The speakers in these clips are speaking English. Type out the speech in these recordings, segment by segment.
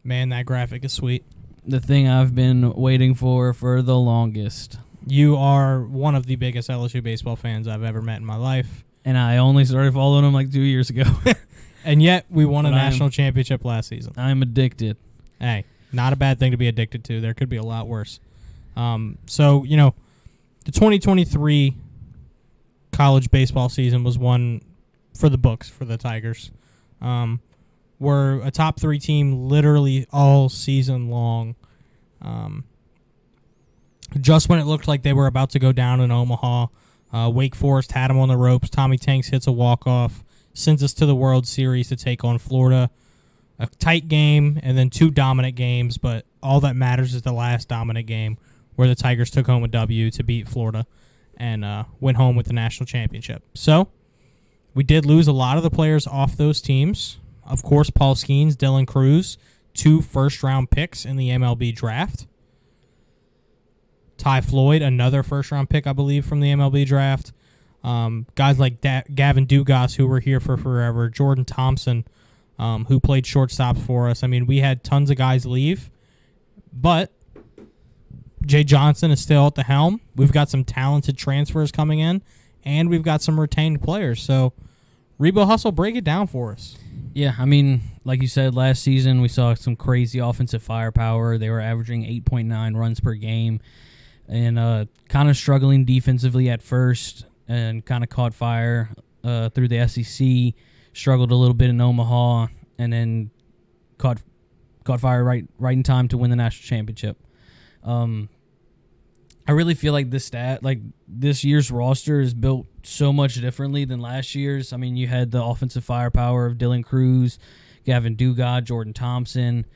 Man, that graphic is sweet. The thing I've been waiting for the longest. You are one of the biggest LSU baseball fans I've ever met in my life. And I only started following them like 2 years ago. And yet, we won a national championship last season. I'm addicted. Hey, not a bad thing to be addicted to. There could be a lot worse. So, the 2023 college baseball season was one for the books for the Tigers. We're a top 3 team literally all season long. Just when it looked like they were about to go down in Omaha, Wake Forest had them on the ropes. Tommy Tanks hits a walk-off, sends us to the World Series to take on Florida. A tight game and then 2 dominant games, but all that matters is the last dominant game where the Tigers took home a W to beat Florida and went home with the national championship. So we did lose a lot of the players off those teams. Of course, Paul Skeens, Dylan Cruz, 2 first-round picks in the MLB draft. Ty Floyd, another first-round pick, I believe, from the MLB draft. Guys like Gavin Dugas, who were here for forever. Jordan Thompson, who played shortstop for us. I mean, we had tons of guys leave, but Jay Johnson is still at the helm. We've got some talented transfers coming in, and we've got some retained players. So, Rebo Hustle, break it down for us. Yeah, I mean, like you said, last season we saw some crazy offensive firepower. They were averaging 8.9 runs per game and kind of struggling defensively at first and kind of caught fire through the SEC, struggled a little bit in Omaha, and then caught fire right in time to win the national championship. I really feel like this year's roster is built so much differently than last year's. I mean, you had the offensive firepower of Dylan Cruz, Gavin Dugas, Jordan Thompson,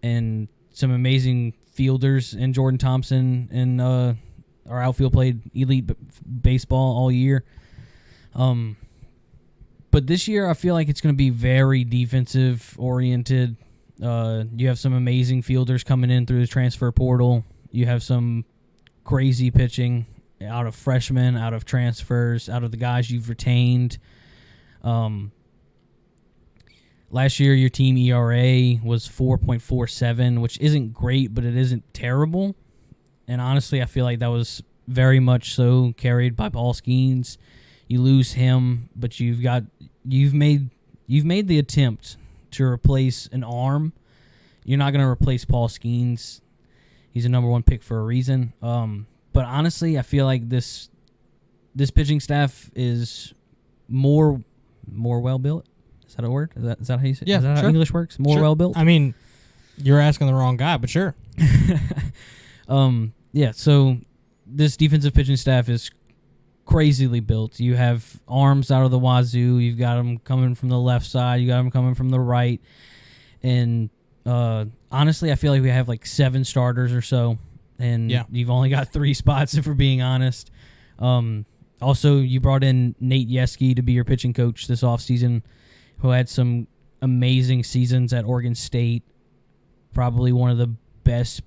and some amazing fielders in Jordan Thompson. And our outfield played elite baseball all year. But this year, I feel like it's going to be very defensive oriented. You have some amazing fielders coming in through the transfer portal. You have some crazy pitching out of freshmen, out of transfers, out of the guys you've retained. Last year, your team ERA was 4.47, which isn't great, but it isn't terrible. And honestly, I feel like that was very much so carried by Paul Skeens. You lose him, but you've made the attempt to replace an arm. You're not going to replace Paul Skeens. He's a number 1 pick for a reason. But honestly, I feel like this pitching staff is more well built. Is that a word? Is that how you say it? Yeah, is that sure. how English works? More sure. well built? I mean, you're asking the wrong guy, but sure. Yeah, so this defensive pitching staff is crazily built. You have arms out of the wazoo. You've got them coming from the left side. You got them coming from the right. And honestly, I feel like we have like 7 starters or so. And you've only got 3 spots, if we're being honest. Also, you brought in Nate Yeski to be your pitching coach this offseason, who had some amazing seasons at Oregon State. Probably one of the best,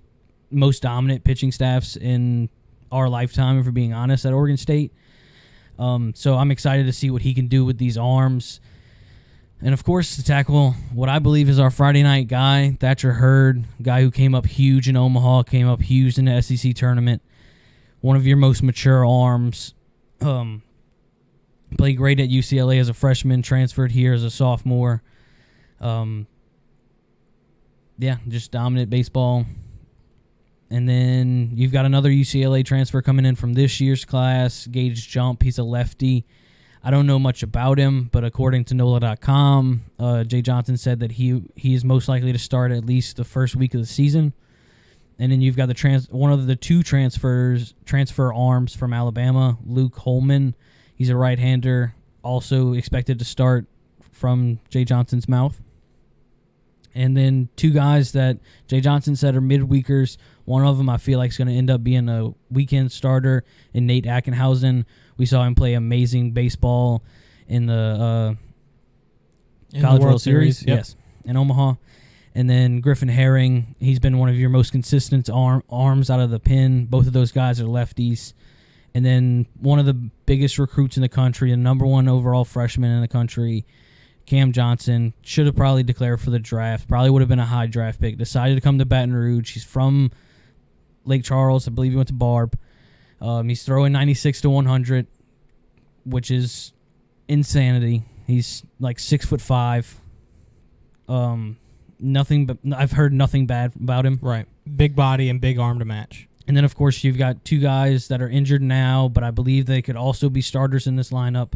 most dominant pitching staffs in our lifetime, if we're being honest, at Oregon State. So I'm excited to see what he can do with these arms. And, of course, to tackle what I believe is our Friday night guy, Thatcher Hurd, guy who came up huge in Omaha, came up huge in the SEC tournament, one of your most mature arms. Played great at UCLA as a freshman, transferred here as a sophomore. Just dominant baseball. And then you've got another UCLA transfer coming in from this year's class, Gage Jump. He's a lefty. I don't know much about him, but according to NOLA.com, Jay Johnson said that he is most likely to start at least the first week of the season. And then you've got one of the 2 transfer arms from Alabama, Luke Holman. He's a right-hander, also expected to start from Jay Johnson's mouth. And then 2 guys that Jay Johnson said are midweekers. One of them I feel like is going to end up being a weekend starter, in Nate Ackenhausen. We saw him play amazing baseball in the College World Series. Yep. Yes, in Omaha. And then Griffin Herring, he's been one of your most consistent arms out of the pen. Both of those guys are lefties. And then one of the biggest recruits in the country, the number 1 overall freshman in the country, Cam Johnson. Should have probably declared for the draft. Probably would have been a high draft pick. Decided to come to Baton Rouge. He's from Lake Charles. I believe he went to Barb. He's throwing 96 to 100, which is insanity. He's like 6'5". Nothing but I've heard nothing bad about him. Right. Big body and big arm to match. And then, of course, you've got two guys that are injured now, but I believe they could also be starters in this lineup.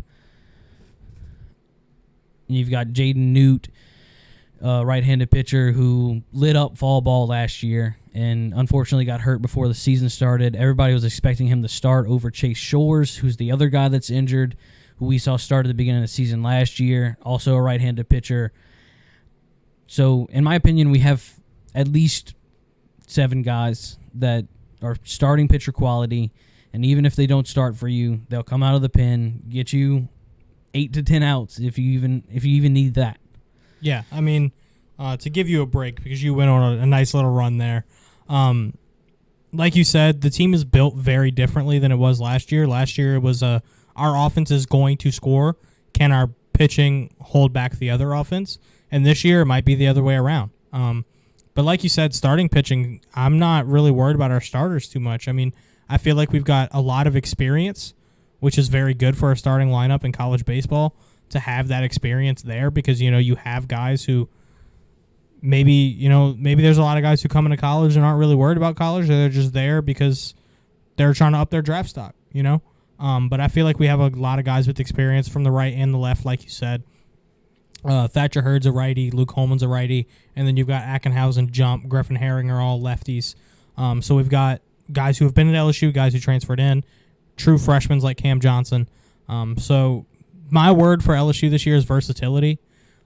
You've got Jaden Newt, right-handed pitcher who lit up fall ball last year and unfortunately got hurt before the season started. Everybody was expecting him to start over Chase Shores, who's the other guy that's injured, who we saw start at the beginning of the season last year, also a right-handed pitcher. So, in my opinion, we have at least 7 guys that are starting pitcher quality, and even if they don't start for you, they'll come out of the pen, get you 8 to 10 outs if you even need that. Yeah, I mean, to give you a break because you went on a nice little run there. Like you said, the team is built very differently than it was last year. Last year it was our offense is going to score. Can our pitching hold back the other offense? And this year it might be the other way around. But like you said, starting pitching, I'm not really worried about our starters too much. I mean, I feel like we've got a lot of experience, which is very good for a starting lineup in college baseball to have that experience there because, you have guys who maybe there's a lot of guys who come into college and aren't really worried about college. They're just there because they're trying to up their draft stock, But I feel like we have a lot of guys with experience from the right and the left, like you said. Thatcher Hurd's a righty, Luke Holman's a righty, and then you've got Ackenhausen, Jump, Griffin Herring are all lefties. So we've got guys who have been at LSU, guys who transferred in, true freshmen like Cam Johnson. So my word for LSU this year is versatility.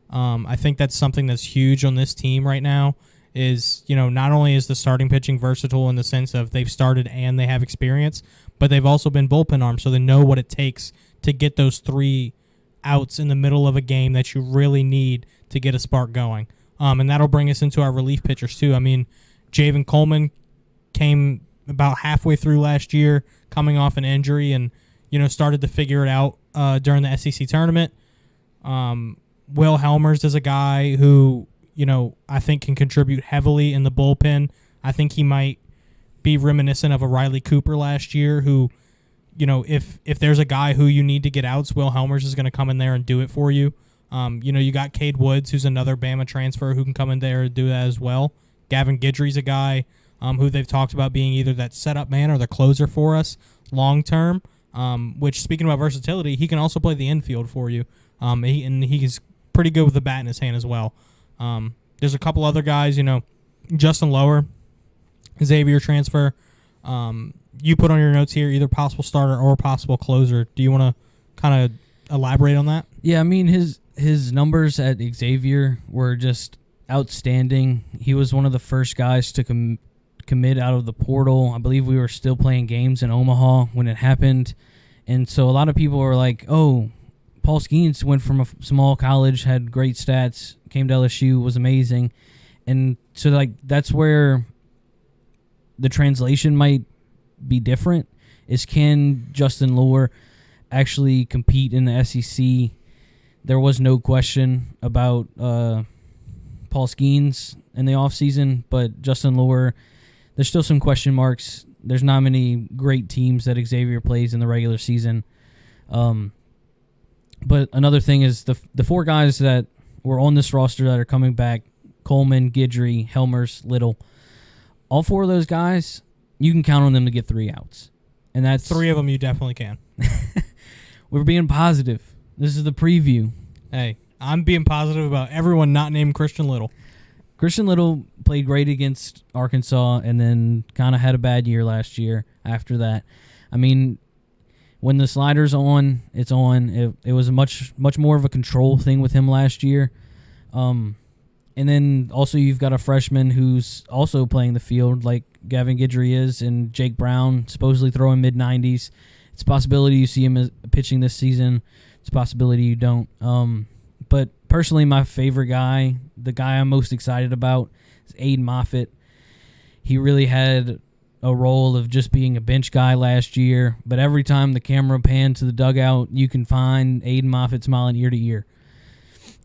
I think that's something that's huge on this team right now is, not only is the starting pitching versatile in the sense of they've started and they have experience, but they've also been bullpen arms, so they know what it takes to get those 3 outs in the middle of a game that you really need to get a spark going. And that'll bring us into our relief pitchers too. I mean, Javen Coleman came about halfway through last year coming off an injury and, started to figure it out during the SEC tournament. Will Helmers is a guy who, I think can contribute heavily in the bullpen. I think he might be reminiscent of a Riley Cooper last year who, if there's a guy who you need to get outs, Will Helmers is going to come in there and do it for you. You got Cade Woods, who's another Bama transfer who can come in there and do that as well. Gavin Guidry's a guy who they've talked about being either that setup man or the closer for us long term. Which, speaking about versatility, he can also play the infield for you. He's pretty good with the bat in his hand as well. There's a couple other guys, Justin Lower, Xavier transfer. You put on your notes here either possible starter or possible closer. Do you want to kind of elaborate on that? Yeah, I mean, his numbers at Xavier were just outstanding. He was one of the first guys to commit out of the portal. I believe we were still playing games in Omaha when it happened. And so a lot of people were like, oh, Paul Skeens went from a small college, had great stats, came to LSU, was amazing. And so that's where the translation might be different, is can Justin Lohr actually compete in the SEC? There was no question about Paul Skeens in the offseason, but Justin Lohr, there's still some question marks. There's not many great teams that Xavier plays in the regular season. But another thing is the 4 guys that were on this roster that are coming back, Coleman, Guidry, Helmers, Little, all 4 of those guys, you can count on them to get 3 outs. And that's 3 of them you definitely can. We're being positive. This is the preview. Hey, I'm being positive about everyone not named Christian Little. Christian Little played great against Arkansas and then kind of had a bad year last year after that. I mean, when the slider's on, it's on. It was a much more of a control thing with him last year. And then also you've got a freshman who's also playing the field like Gavin Guidry is, and Jake Brown supposedly throwing mid-90s. It's a possibility you see him pitching this season. It's a possibility you don't. But personally, my favorite guy, the guy I'm most excited about, is Aiden Moffitt. He really had a role of just being a bench guy last year, but every time the camera panned to the dugout, you can find Aiden Moffitt smiling ear to ear.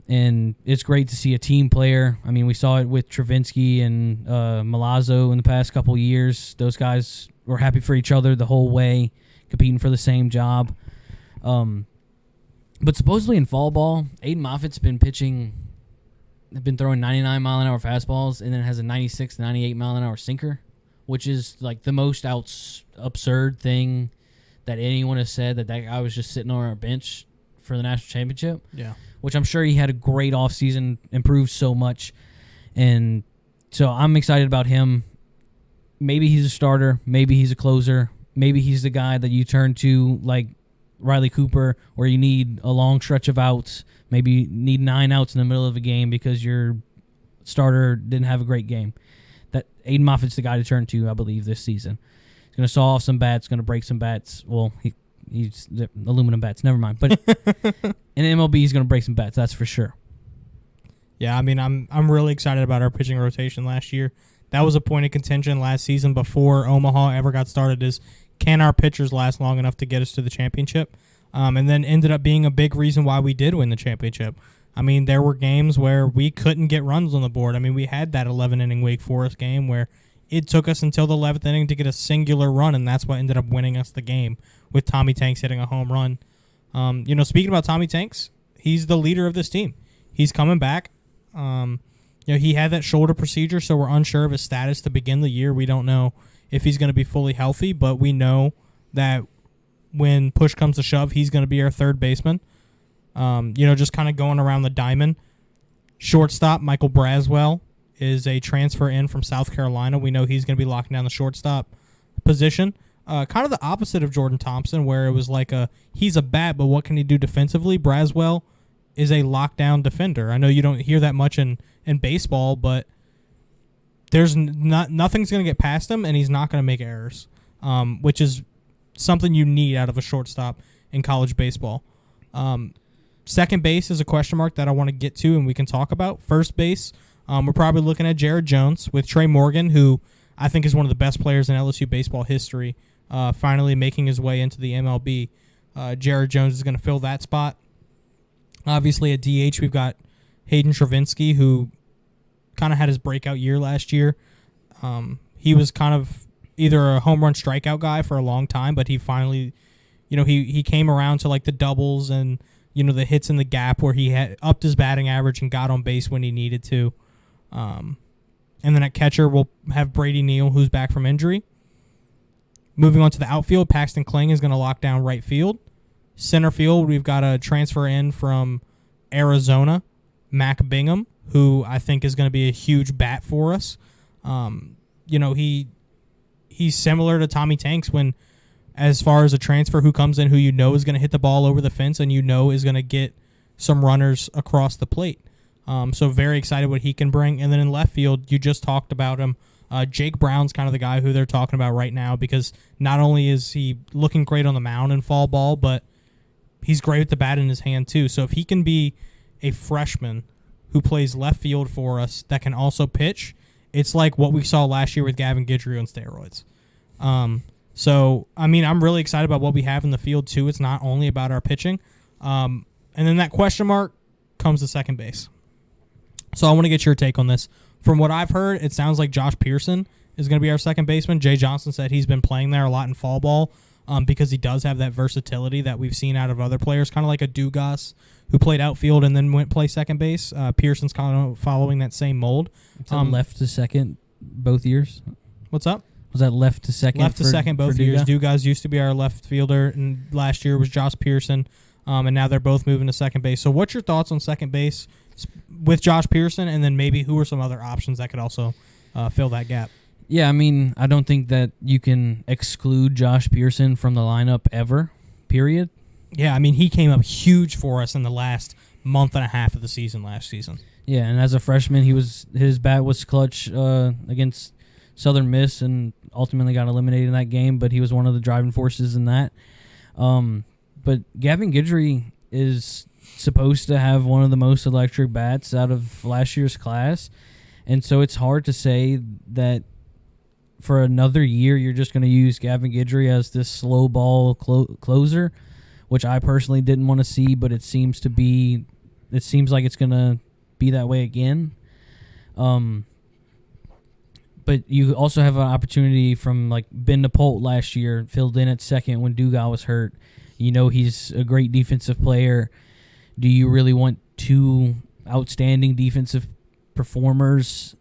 And it's great to see a team player. I mean, we saw it with Travinsky and Milazzo in the past couple years. Those guys were happy for each other the whole way, competing for the same job. But supposedly in fall ball, Aiden Moffitt's been throwing 99-mile-an-hour fastballs, and then has a 96 to 98-mile-an-hour sinker, which is like the most absurd thing that anyone has said, that guy was just sitting on our bench for the national championship. Yeah. Which I'm sure he had a great offseason, improved so much. And so I'm excited about him. Maybe he's a starter. Maybe he's a closer. Maybe he's the guy that you turn to like Riley Cooper, where you need a long stretch of outs. Maybe you need 9 outs in the middle of a game because your starter didn't have a great game. That Aiden Moffitt's the guy to turn to, I believe, this season. He's going to saw off some bats, going to break some bats. Well, he's aluminum bats. Never mind. But in MLB, he's going to break some bats. That's for sure. Yeah, I mean, I'm really excited about our pitching rotation last year. That was a point of contention last season before Omaha ever got started, is can our pitchers last long enough to get us to the championship? And then ended up being a big reason why we did win the championship. I mean, there were games where we couldn't get runs on the board. I mean, we had that 11-inning Wake Forest game where it took us until the 11th inning to get a singular run, and that's what ended up winning us the game, with Tommy Tanks hitting a home run. Speaking about Tommy Tanks, he's the leader of this team. He's coming back. He had that shoulder procedure, so we're unsure of his status to begin the year. We don't know if he's going to be fully healthy, but we know that when push comes to shove, he's going to be our third baseman. Just kind of going around the diamond. Shortstop, Michael Braswell, is a transfer in from South Carolina. We know he's going to be locking down the shortstop position. Kind of the opposite of Jordan Thompson, where it was like he's a bat, but what can he do defensively? Braswell is a lockdown defender. I know you don't hear that much in baseball, but there's nothing's going to get past him, and he's not going to make errors, which is something you need out of a shortstop in college baseball. Second base is a question mark that I want to get to and we can talk about. First base, we're probably looking at Jared Jones with Trey Morgan, who I think is one of the best players in LSU baseball history, finally making his way into the MLB. Jared Jones is going to fill that spot. Obviously at DH, we've got Hayden Travinsky, who kind of had his breakout year last year. He was kind of either a home run strikeout guy for a long time, but he finally, he came around to like the doubles and, the hits in the gap where he had upped his batting average and got on base when he needed to. And then at catcher, we'll have Brady Neal, who's back from injury. Moving on to the outfield, Paxton Kling is going to lock down right field. Center field, we've got a transfer in from Arizona, Mac Bingham, who I think is going to be a huge bat for us. He's similar to Tommy Tanks when, as far as a transfer who comes in who is going to hit the ball over the fence and is going to get some runners across the plate. So very excited what he can bring. And then in left field, you just talked about him. Jake Brown's kind of the guy who they're talking about right now because not only is he looking great on the mound in fall ball, but he's great with the bat in his hand too. So if he can be a freshman who plays left field for us that can also pitch, it's like what we saw last year with Gavin Guidry on steroids. I'm really excited about what we have in the field too. It's not only about our pitching. And then that question mark comes to second base. So I want to get your take on this. From what I've heard, it sounds like Josh Pearson is going to be our second baseman. Jay Johnson said he's been playing there a lot in fall ball because he does have that versatility that we've seen out of other players, kind of like a Dugas who played outfield and then went play second base. Pearson's kind of following that same mold. Left to second both years? What's up? Was that left to second? Left to second both years. Dugas used to be our left fielder, and last year was Josh Pearson, and now they're both moving to second base. So what's your thoughts on second base with Josh Pearson, and then maybe who are some other options that could also fill that gap? Yeah, I mean, I don't think that you can exclude Josh Pearson from the lineup ever, period. Yeah, I mean, he came up huge for us in the last month and a half of the season last season. Yeah, and as a freshman, his bat was clutch against Southern Miss and ultimately got eliminated in that game, but he was one of the driving forces in that. But Gavin Guidry is supposed to have one of the most electric bats out of last year's class, and so it's hard to say that for another year you're just going to use Gavin Guidry as this slow ball closer, which I personally didn't want to see, but it seems to be it seems like it's going to be that way again. But you also have an opportunity from like Ben DePolt last year, filled in at second when Dugas was hurt. You know he's a great defensive player. Do you really want two outstanding defensive performers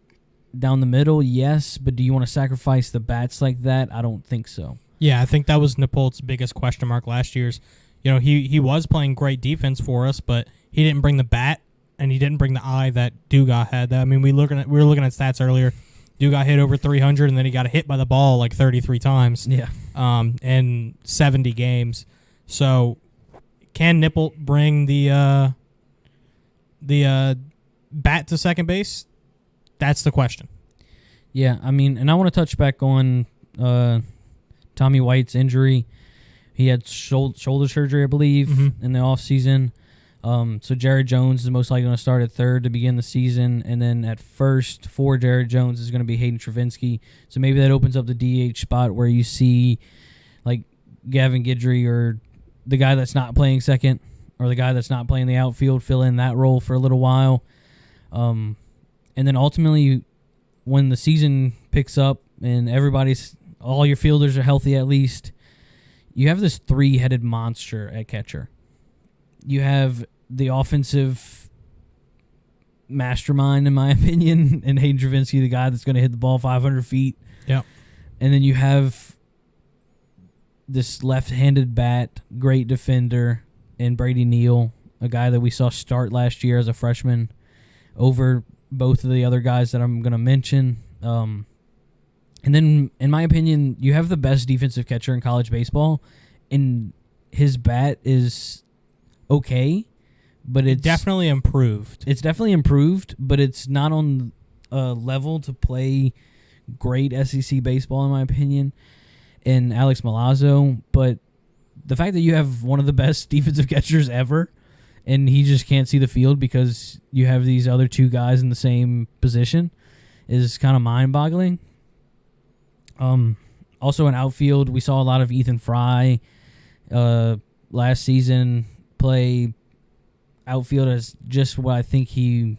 down the middle? Yes, but do you want to sacrifice the bats like that? I don't think so. Yeah, I think that was DePolt's biggest question mark last year's. You know, he was playing great defense for us, but he didn't bring the bat and he didn't bring the eye that Dugas had. I mean, we were looking at stats earlier. Dugas hit over 300, and then he got hit by the ball like 33 times. Yeah. In 70 games. So, can Nipple bring the bat to second base? That's the question. Yeah, I mean, and I want to touch back on Tommy White's injury. He had shoulder surgery, I believe, in the offseason. So Jared Jones is most likely going to start at third to begin the season, and then at first for Jared Jones is going to be Hayden Travinski. So maybe that opens up the DH spot where you see like Gavin Guidry or the guy that's not playing second or the guy that's not playing the outfield fill in that role for a little while. And then ultimately, when the season picks up and all your fielders are healthy at least, you have this three-headed monster at catcher. You have the offensive mastermind, in my opinion, and Hayden Travinski, the guy that's going to hit the ball 500 feet. Yeah. And then you have this left-handed bat, great defender, and Brady Neal, a guy that we saw start last year as a freshman over both of the other guys that I'm going to mention. And then, in my opinion, you have the best defensive catcher in college baseball, and his bat is okay, but it's definitely improved. It's definitely improved, but it's not on a level to play great SEC baseball, in my opinion, and Alex Milazzo. But the fact that you have one of the best defensive catchers ever, and he just can't see the field because you have these other two guys in the same position, is kind of mind-boggling. Also in outfield, we saw a lot of Ethan Fry last season play outfield as just what I think he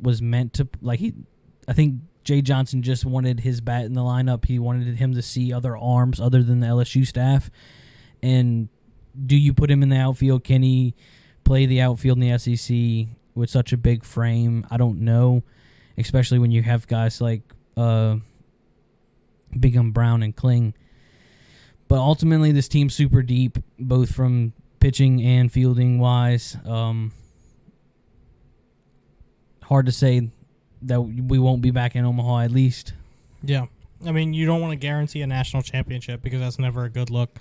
was meant to. I think Jay Johnson just wanted his bat in the lineup. He wanted him to see other arms other than the LSU staff. And do you put him in the outfield? Can he play the outfield in the SEC with such a big frame? I don't know, especially when you have guys like Bingham, Brown, and Kling. But ultimately, this team's super deep, both from pitching and fielding wise. Hard to say that we won't be back in Omaha at least. Yeah. I mean, you don't want to guarantee a national championship because that's never a good look.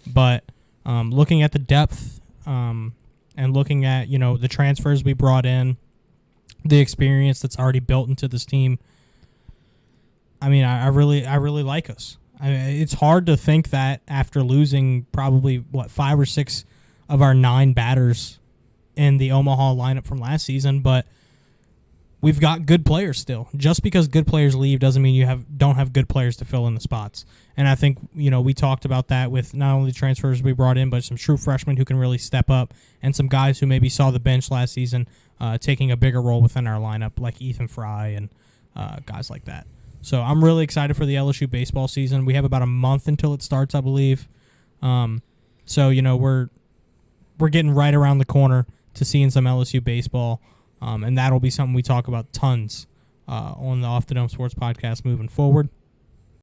But looking at the depth and looking at, the transfers we brought in, the experience that's already built into this team, I mean, I really like us. I mean, it's hard to think that after losing probably, 5 or 6 of our 9 batters in the Omaha lineup from last season, but we've got good players still. Just because good players leave doesn't mean you don't have good players to fill in the spots. And I think, we talked about that with not only the transfers we brought in, but some true freshmen who can really step up and some guys who maybe saw the bench last season taking a bigger role within our lineup, like Ethan Fry and guys like that. So I'm really excited for the LSU baseball season. We have about a month until it starts, I believe. So, we're getting right around the corner to seeing some LSU baseball. And that'll be something we talk about tons on the Off the Dome Sports Podcast moving forward.